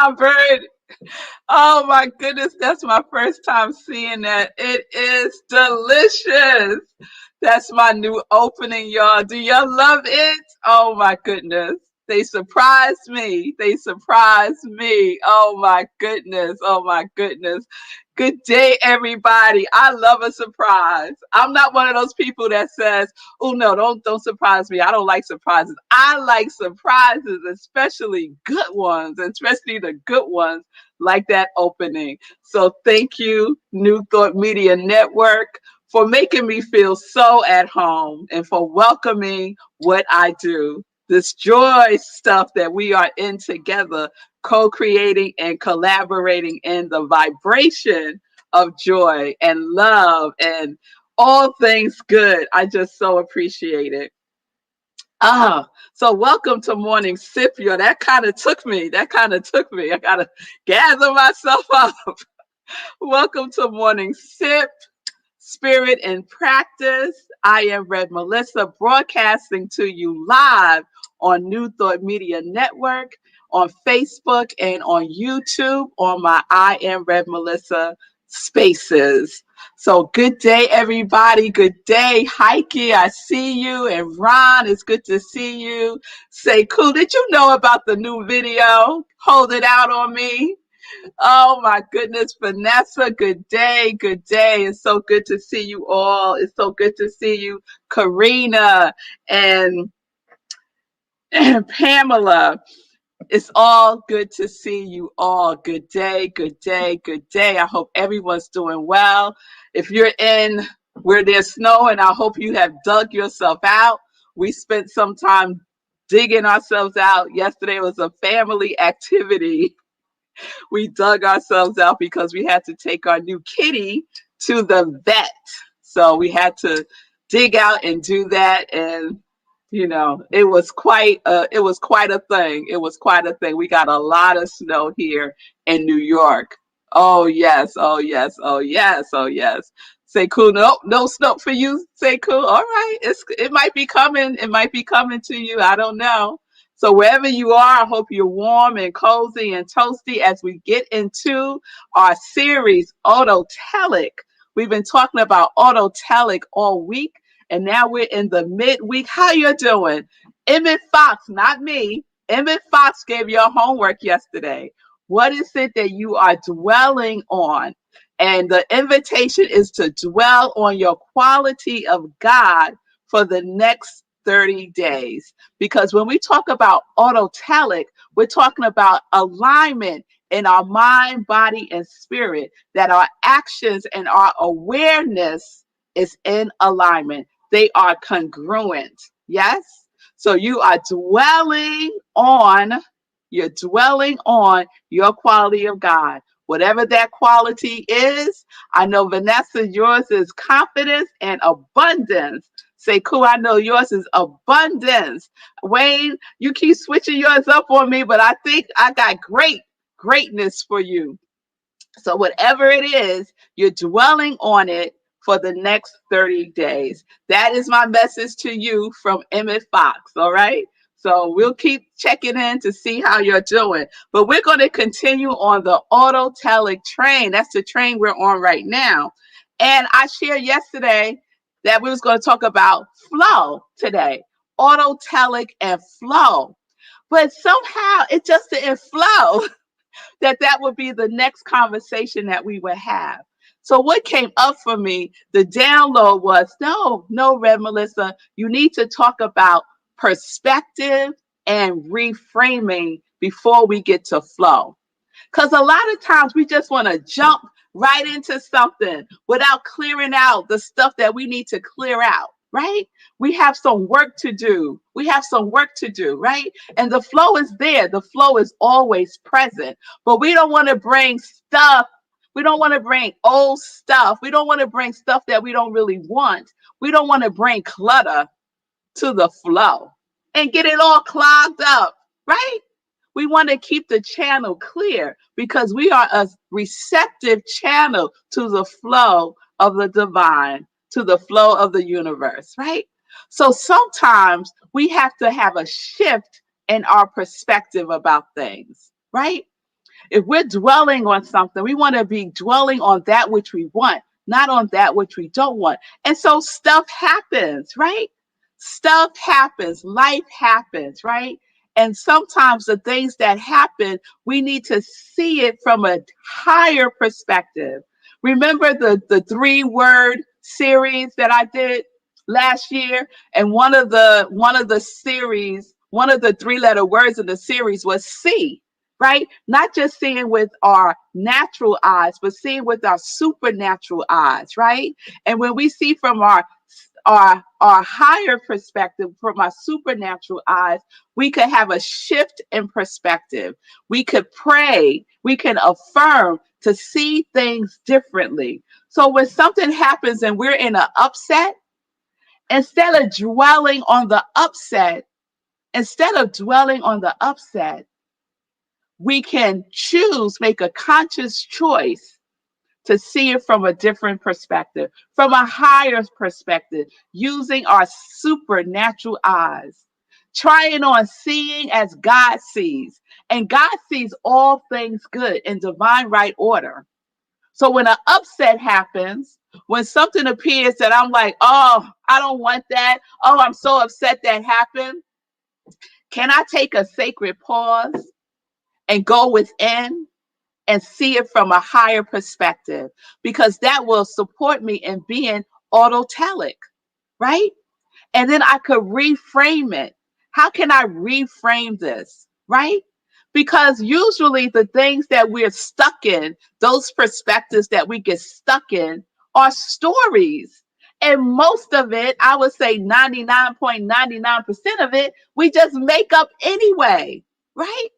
Albert. Oh my goodness, that's my first time seeing that. It is delicious. That's my new opening, y'all. Do y'all love it? Oh my goodness. They surprised me. They surprised me. Oh my goodness. Oh my goodness. Good day, everybody. I love a surprise. I'm not one of those people that says, "Oh no, don't surprise me. I don't like surprises." I like surprises, especially good ones, especially the good ones like that opening. So thank you, New Thought Media Network, for making me feel so at home and for welcoming what I do. This joy stuff that we are in together, co-creating and collaborating in the vibration of joy and love and all things good. I just so appreciate it. So welcome to Morning Sip. Yo, that kind of took me. That kind of took me. I gotta gather myself up. Welcome to Morning Sip, Spirit in Practice. I am Red Melissa, broadcasting to you live on New Thought Media Network, on Facebook, and on YouTube on my I Am Red Melissa spaces. So good day, everybody. Good day, Heike. I see you. And Ron, it's good to see you. Say, cool. Did you know about the new video? Hold it out on me. Oh my goodness, Vanessa, good day, good day. It's so good to see you all. It's so good to see you, Karina and, and Pamela. It's all good to see you all. Good day, good day, good day. I hope everyone's doing well. If you're in where there's snow, and I hope you have dug yourself out. We spent some time digging ourselves out. Yesterday was a family activity. We dug ourselves out because we had to take our new kitty to the vet. So we had to dig out and do that. And, it was quite a thing. It was quite a thing. We got a lot of snow here in New York. Oh, yes. Oh, yes. Oh, yes. Oh, yes. Say cool. No, no snow for you. Say cool. All right. It might be coming. It might be coming to you. I don't know. So wherever you are, I hope you're warm and cozy and toasty as we get into our series, Autotelic. We've been talking about Autotelic all week, and now we're in the midweek. How you doing? Emmett Fox, not me. Emmett Fox gave your homework yesterday. What is it that you are dwelling on? And the invitation is to dwell on your quality of God for the next 30 days. Because when we talk about autotelic, we're talking about alignment in our mind, body, and spirit, that our actions and our awareness is in alignment. They are congruent. Yes? So you're dwelling on your quality of God. Whatever that quality is, I know Vanessa, yours is confidence and abundance. Say, cool, I know yours is abundance. Wayne, you keep switching yours up on me, but I think I got greatness for you. So whatever it is, you're dwelling on it for the next 30 days. That is my message to you from Emmett Fox, all right? So we'll keep checking in to see how you're doing. But we're going to continue on the autotelic train. That's the train we're on right now. And I shared yesterday that we was going to talk about flow today, autotelic and flow. But somehow it just didn't flow. That would be the next conversation that we would have. So what came up for me, the download was, no, Red Melissa, you need to talk about perspective and reframing before we get to flow. Because a lot of times we just want to jump right into something without clearing out the stuff that we need to clear out. Right? We have some work to do. Right? And the flow is there. The flow is always present. But we don't want to bring stuff. We don't want to bring old stuff. We don't want to bring stuff that we don't really want. We don't want to bring clutter to the flow and get it all clogged up. Right? We want to keep the channel clear because we are a receptive channel to the flow of the divine, to the flow of the universe, right? So sometimes we have to have a shift in our perspective about things, right? If we're dwelling on something, we want to be dwelling on that which we want, not on that which we don't want. And so stuff happens, right? Stuff happens, life happens, right? And sometimes the things that happen, we need to see it from a higher perspective. Remember the 3-word series that I did last year? And one of the series, one of the 3-letter words in the series was see, right? Not just seeing with our natural eyes, but seeing with our supernatural eyes, right? And when we see from our higher perspective, from our supernatural eyes, we could have a shift in perspective. We could pray, we can affirm to see things differently. So when something happens and we're in an upset, instead of dwelling on the upset, instead of dwelling on the upset, we can choose, make a conscious choice to see it from a different perspective, from a higher perspective, using our supernatural eyes, trying on seeing as God sees. And God sees all things good in divine right order. So when an upset happens, when something appears that I'm like, oh, I don't want that. Oh, I'm so upset that happened. Can I take a sacred pause and go within and see it from a higher perspective? Because that will support me in being autotelic, right? And then I could reframe it. How can I reframe this, right? Because usually the things that we're stuck in, those perspectives that we get stuck in, are stories. And most of it, I would say 99.99% of it, we just make up anyway, right?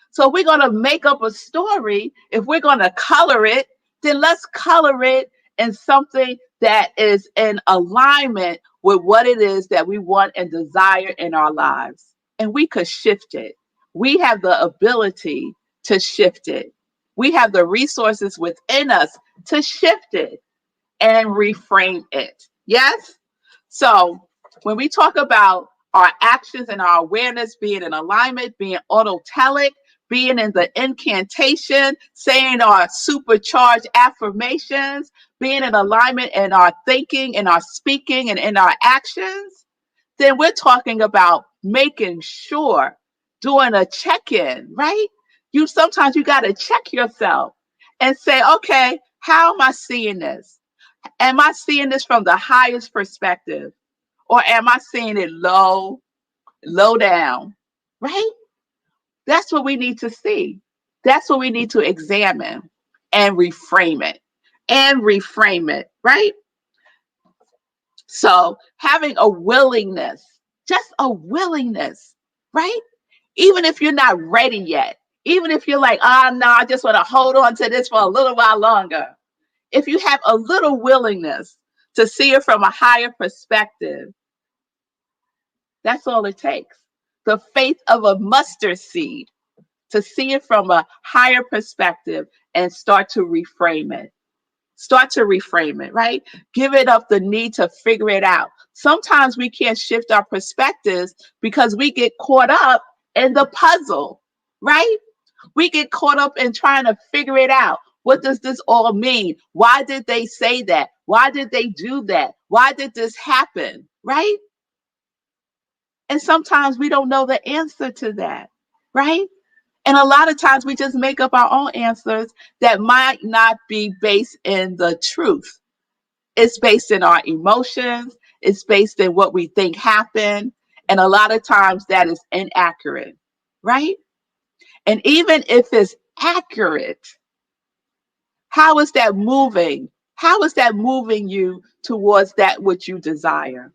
So we're going to make up a story. If we're going to color it, then let's color it in something that is in alignment with what it is that we want and desire in our lives. And we could shift it. We have the ability to shift it. We have the resources within us to shift it and reframe it. Yes? So when we talk about our actions and our awareness being in alignment, being autotelic, being in the incantation, saying our supercharged affirmations, being in alignment in our thinking, in our speaking, and in our actions, then we're talking about making sure, doing a check-in, right? Sometimes you got to check yourself and say, okay, how am I seeing this? Am I seeing this from the highest perspective? Or am I seeing it low down? Right? That's what we need to see. That's what we need to examine and reframe it. And reframe it, right? So having a willingness, just a willingness, right? Even if you're not ready yet, even if you're like, oh no, I just want to hold on to this for a little while longer. If you have a little willingness to see it from a higher perspective, that's all it takes. The faith of a mustard seed to see it from a higher perspective and start to reframe it. Start to reframe it, right? Give it up the need to figure it out. Sometimes we can't shift our perspectives because we get caught up in the puzzle, right? We get caught up in trying to figure it out. What does this all mean? Why did they say that? Why did they do that? Why did this happen? Right? And sometimes we don't know the answer to that, right? And a lot of times we just make up our own answers that might not be based in the truth. It's based in our emotions, it's based in what we think happened. And a lot of times that is inaccurate, right? And even if it's accurate, how is that moving? How is that moving you towards that which you desire?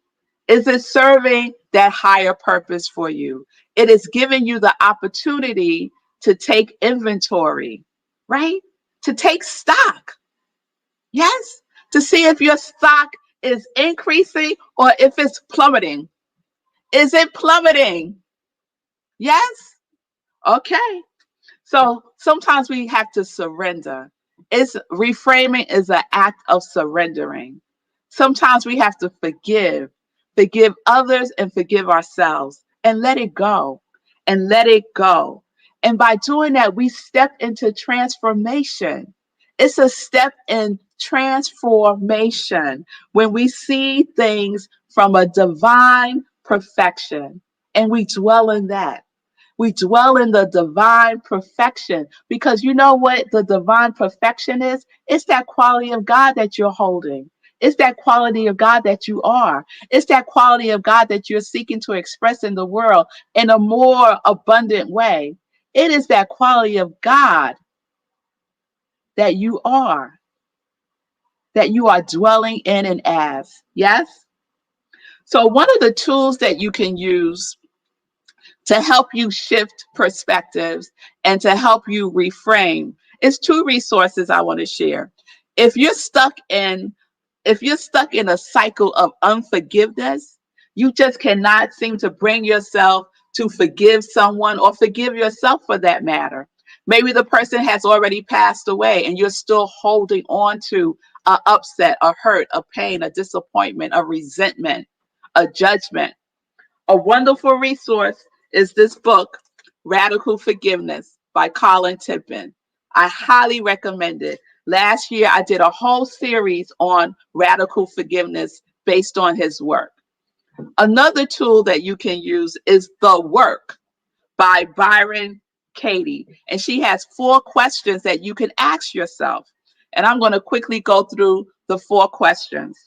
Is it serving that higher purpose for you? It is giving you the opportunity to take inventory, right? To take stock. Yes? To see if your stock is increasing or if it's plummeting. Is it plummeting? Yes? Okay. So sometimes we have to surrender. It's reframing is an act of surrendering. Sometimes we have to forgive others and forgive ourselves and let it go and let it go. And by doing that, we step into transformation. It's a step in transformation when we see things from a divine perfection and we dwell in that. We dwell in the divine perfection because you know what the divine perfection is? It's that quality of God that you're holding. It's that quality of God that you are. It's that quality of God that you're seeking to express in the world in a more abundant way. It is that quality of God that you are dwelling in and as. Yes? So, one of the tools that you can use to help you shift perspectives and to help you reframe is two resources I want to share. If you're stuck in a cycle of unforgiveness, you just cannot seem to bring yourself to forgive someone or forgive yourself for that matter. Maybe the person has already passed away and you're still holding on to a upset, a hurt, a pain, a disappointment, a resentment, a judgment. A wonderful resource is this book, Radical Forgiveness by Colin Tippin. I highly recommend it. Last year, I did a whole series on radical forgiveness based on his work. Another tool that you can use is The Work by Byron Katie. And she has 4 questions that you can ask yourself. And I'm going to quickly go through the 4 questions.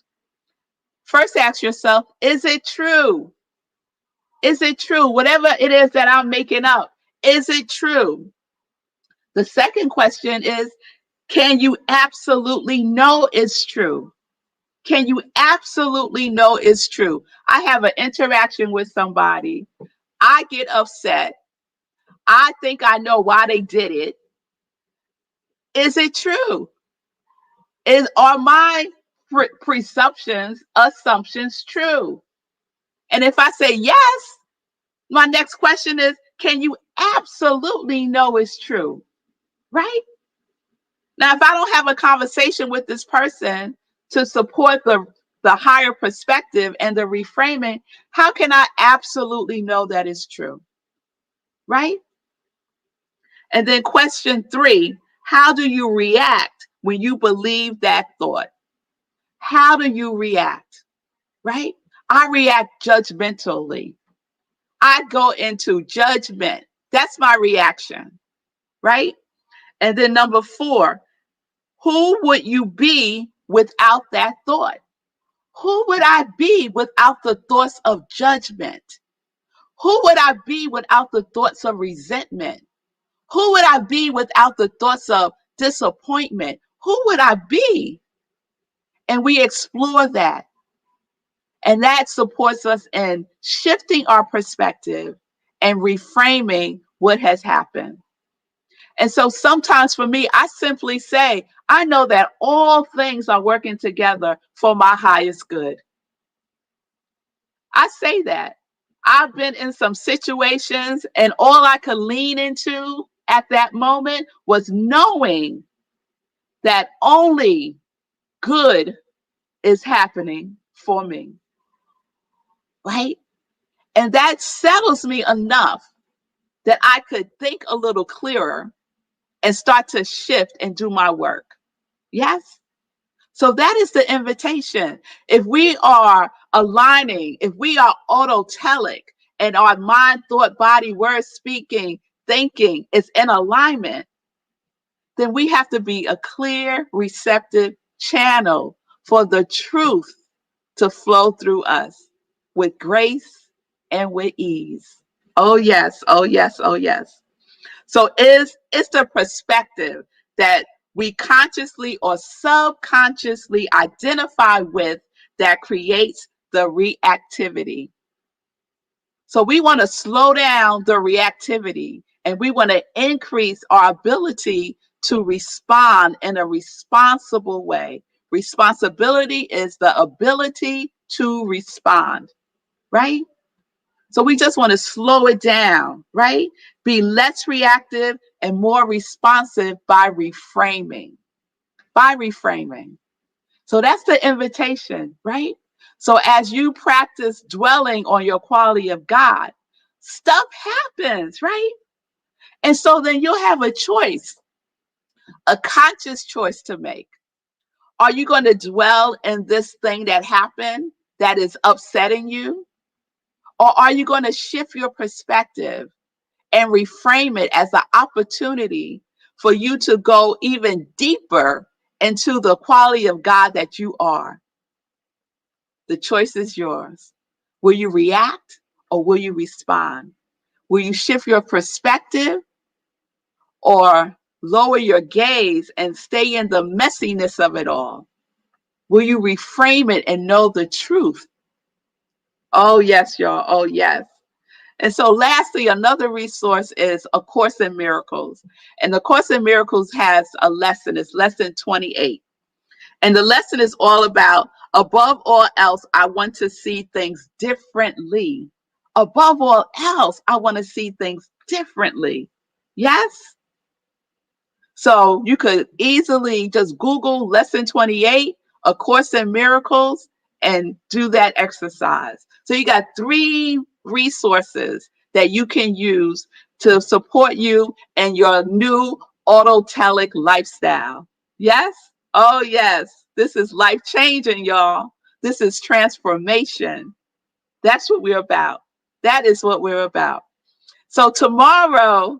First, ask yourself, is it true? Is it true? Whatever it is that I'm making up, is it true? The second question is, can you absolutely know it's true? Can you absolutely know it's true? I have an interaction with somebody. I get upset. I think I know why they did it. Is it true? Are my presumptions, assumptions true? And if I say yes, my next question is, can you absolutely know it's true? Right? Now, if I don't have a conversation with this person to support the higher perspective and the reframing, how can I absolutely know that it's true? Right? And then question 3, how do you react when you believe that thought? How do you react? Right? I react judgmentally. I go into judgment. That's my reaction. Right? And then number 4, who would you be without that thought? Who would I be without the thoughts of judgment? Who would I be without the thoughts of resentment? Who would I be without the thoughts of disappointment? Who would I be? And we explore that. And that supports us in shifting our perspective and reframing what has happened. And so sometimes for me, I simply say, I know that all things are working together for my highest good. I say that. I've been in some situations, and all I could lean into at that moment was knowing that only good is happening for me. Right? And that settles me enough that I could think a little clearer and start to shift and do my work. Yes? So that is the invitation. If we are aligning, if we are autotelic and our mind, thought, body, word, speaking, thinking is in alignment, then we have to be a clear, receptive channel for the truth to flow through us with grace and with ease. Oh, yes. Oh, yes. Oh, yes. So it's the perspective that we consciously or subconsciously identify with that creates the reactivity. So we want to slow down the reactivity and we want to increase our ability to respond in a responsible way. Responsibility is the ability to respond, right? So we just want to slow it down, right? Be less reactive and more responsive by reframing. By reframing. So that's the invitation, right? So as you practice dwelling on your quality of God, stuff happens, right? And so then you'll have a choice, a conscious choice to make. Are you going to dwell in this thing that happened that is upsetting you? Or are you going to shift your perspective and reframe it as an opportunity for you to go even deeper into the quality of God that you are? The choice is yours. Will you react or will you respond? Will you shift your perspective or lower your gaze and stay in the messiness of it all? Will you reframe it and know the truth? Oh, yes, y'all. Oh, yes. And so, lastly, another resource is A Course in Miracles. And The Course in Miracles has a lesson. It's lesson 28. And the lesson is all about, above all else, I want to see things differently. Above all else, I want to see things differently. Yes? So you could easily just Google lesson 28, A Course in Miracles, and do that exercise. So you got 3 resources that you can use to support you and your new autotelic lifestyle. Yes? Oh, yes. This is life changing, y'all. This is transformation. That's what we're about. That is what we're about. So tomorrow,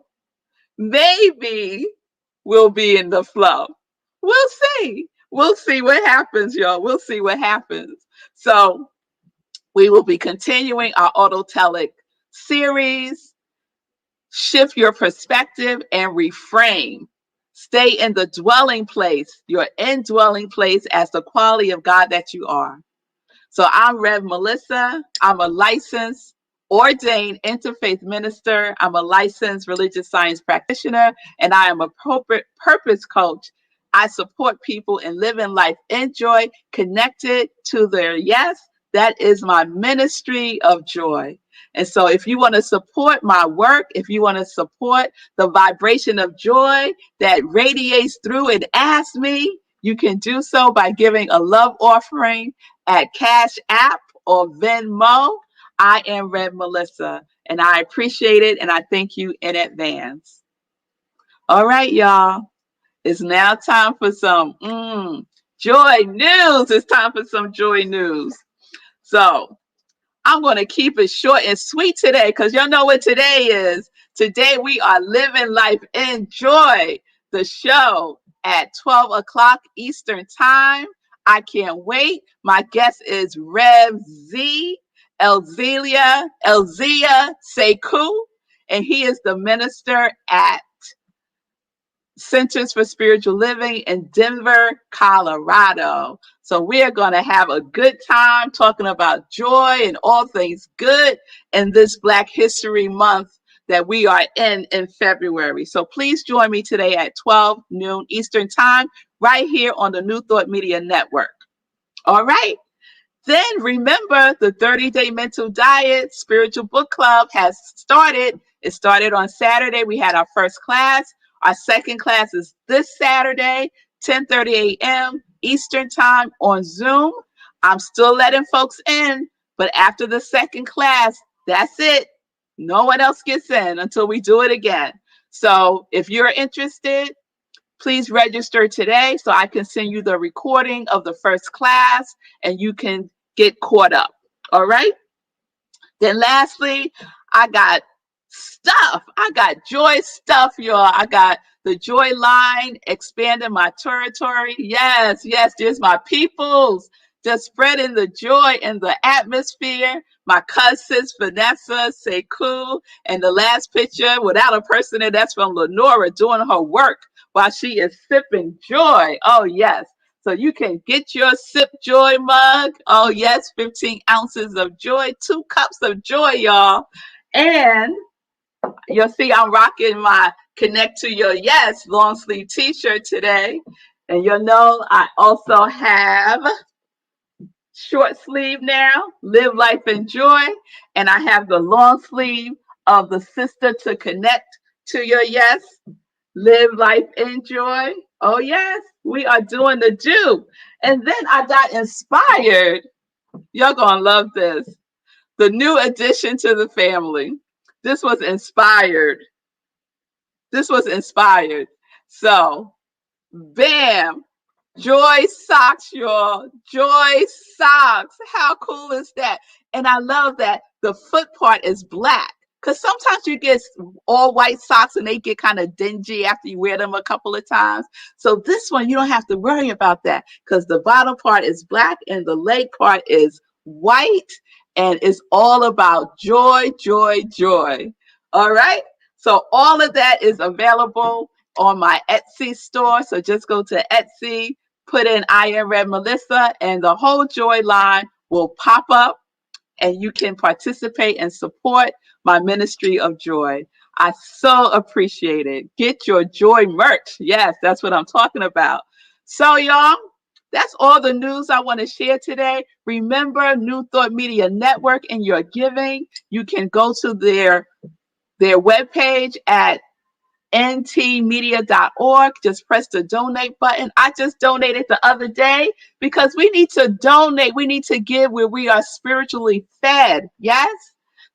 maybe we'll be in the flow. We'll see. We'll see what happens, y'all. We'll see what happens. So we will be continuing our Autotelic series. Shift your perspective and reframe. Stay in the dwelling place, your indwelling place as the quality of God that you are. So I'm Rev Melissa. I'm a licensed, ordained interfaith minister. I'm a licensed religious science practitioner, and I am a purpose coach. I support people in living life in joy, connected to their yes. That is my ministry of joy. And so if you want to support my work, if you want to support the vibration of joy that radiates through and Ask Me, you can do so by giving a love offering at Cash App or Venmo. I am Rev Melissa, and I appreciate it, and I thank you in advance. All right, y'all. It's now time for some joy news. It's time for some joy news. So I'm going to keep it short and sweet today because y'all know what today is. Today we are living life in joy. The show at 12 o'clock Eastern Time. I can't wait. My guest is Rev Z, Elzia Sekou, and he is the minister at Centers for Spiritual Living in Denver, Colorado. So we are going to have a good time talking about joy and all things good in this Black History Month that we are in February. So please join me today at 12 noon Eastern Time right here on the New Thought Media Network. All right. Then remember, the 30-day mental diet spiritual book club has started. It started on Saturday. We had our first class. Our second class is this Saturday, 10:30 a.m. Eastern Time on Zoom. I'm still letting folks in, but after the second class, that's it. No one else gets in until we do it again. So if you're interested, please register today so I can send you the recording of the first class and you can get caught up. All right. Then lastly, I got stuff. I got joy stuff, y'all. I got the joy line, expanding my territory. Yes, yes, there's my peoples. Just spreading the joy in the atmosphere. My cousins, Vanessa, Sekou, and the last picture without a person in, that's from Lenora doing her work while she is sipping joy. Oh, yes. So you can get your Sip Joy mug. Oh, yes, 15 ounces of joy, 2 cups of joy, y'all. And you'll see I'm rocking my Connect to Your Yes long sleeve t-shirt today. And you'll know I also have short sleeve now, Live Life in Joy. And I have the long sleeve of the Sister to Connect to Your Yes, Live Life in Joy. Oh, yes, we are doing the do. And then I got inspired. Y'all gonna love this. The new addition to the family. This was inspired This was inspired. So, bam. Joy socks, y'all. Joy socks. How cool is that? And I love that the foot part is black. Because sometimes you get all white socks and they get kind of dingy after you wear them a couple of times. So this one, you don't have to worry about that because the bottom part is black and the leg part is white. And it's all about joy, joy, joy. All right. So all of that is available on my Etsy store. So just go to Etsy, put in I Am Red Melissa, and the whole Joy line will pop up and you can participate and support my ministry of joy. I so appreciate it. Get your joy merch. Yes, that's what I'm talking about. So, y'all, that's all the news I want to share today. Remember New Thought Media Network in your giving. You can go to their webpage at ntmedia.org. Just press the donate button. I just donated the other day because we need to donate. We need to give where we are spiritually fed. Yes.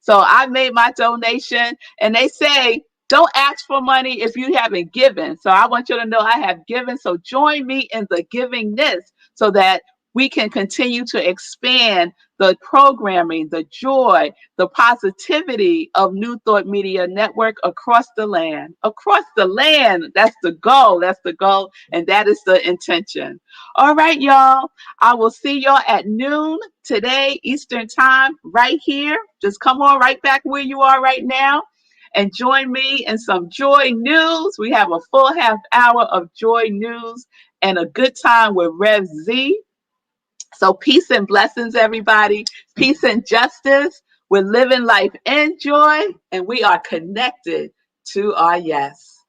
So I made my donation and they say, don't ask for money if you haven't given. So I want you to know I have given. So join me in the givingness so that we can continue to expand the programming, the joy, the positivity of New Thought Media Network across the land. Across the land. That's the goal. That's the goal. And that is the intention. All right, y'all. I will see y'all at noon today, Eastern Time, right here. Just come on right back where you are right now and join me in some joy news. We have a full half hour of joy news and a good time with Rev Z. So peace and blessings, everybody. Peace and justice. We're living life in joy, and we are connected to our yes.